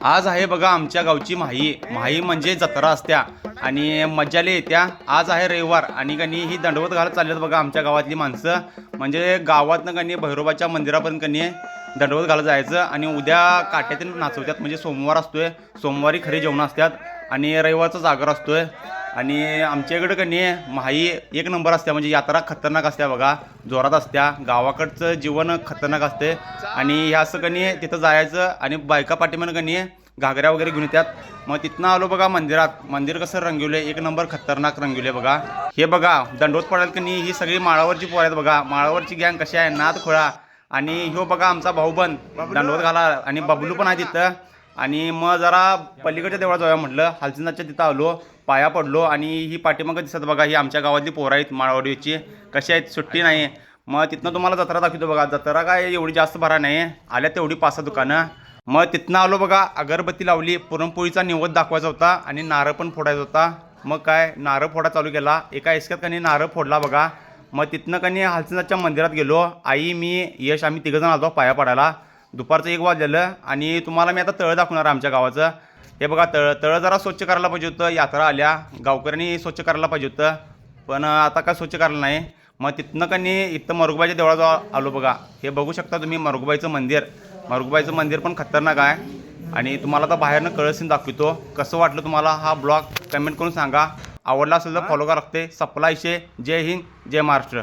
आज आहे बघा आमच्या गावची माही म्हणजे जत्रा असत्या आणि मज्जाले येत्या। आज आहे रविवार आणि कनी ही दंडवत घालत चालल्यात बघा आमच्या गावातली माणसं। म्हणजे गावातनं कनी भैरोबाच्या मंदिरापर्यंत कनी दंडवत घालत जायचं आणि उद्या काट्यातून नाचवतात। म्हणजे सोमवार असतोय, सोमवारी खरी जेवण असतात आणि रविवारचा जागर असतोय। आणि आमच्या इकडं कनी माही एक नंबर असते, म्हणजे यात्रा खतरनाक असते बघा, जोरात असत्या। गावाकडचं जीवन खतरनाक असते आणि ह्या असं कनी तिथं जायचं आणि बायका पाठीमागं कनी घागऱ्या वगैरे घेऊन येतात। मग तिथनं आलो बघा मंदिरात। मंदिर कसं रंगवले, एक नंबर खतरनाक रंगवले बघा। हे बघा दंडवत पडायला कनी ही सगळी माळावरची पोरं आहेत बघा। माळावरची गँग कशी आहे, नाद खोळा। आणि ह्यो बघा आमचा भाऊबंद दंडवत घाला आणि बबलू पण आहे तिथं। आणि मग जरा पलीकडच्या देवळात जाऊया म्हटलं, हालसिंगनाथच्या तिथं आलो, पाया पडलो आणि ही पाठीमागं दिसत बघा, ही आमच्या गावातली पोरं आहेत माळवाडीची। कशी आहेत, सुट्टी नाही। मग तिथनं तुम्हाला जत्रा दाखवतो बघा। जत्रा काय एवढी जास्त भरा नाही, आल्या तेवढी 5-6 दुकानं। मग तिथनं आलो बघा, अगरबत्ती लावली, पुरणपोळीचा निवद दाखवायचा होता आणि नारळ पण फोडायचा होता। मग काय नारळ फोडा चालू केला, एका हिसक्यात कनी नारळ फोडला बघा। मग तिथनं कनी हालसिंगनाथच्या मंदिरात गेलो, आई मी यश आम्ही तिघंजण आलो पाया पडायला। दुपारचं 1 वाजलेलं आणि तुम्हाला मी आता तळं दाखवणार आमच्या गावाचं। हे बघा तळं जरा स्वच्छ करायला पाहिजे होतं, यात्रा आल्या, गावकऱ्यांनी स्वच्छ करायला पाहिजे होतं, पण आता काय स्वच्छ करायला नाही। मग तिथनं कनी इथं मरगुबाईच्या देवळात आलो बघा। हे बघू शकता तुम्ही मरगुबाईचं मंदिर। मरगुबाईचं मंदिर पण खतरनाक आहे आणि तुम्हाला आता बाहेरनं कळसीन दाखवतो। कसं वाटलं तुम्हाला हा ब्लॉग कमेंट करून सांगा। आवडला असेल तर फॉलो करा लागते। सपला इशे, जय हिंद, जय महाराष्ट्र।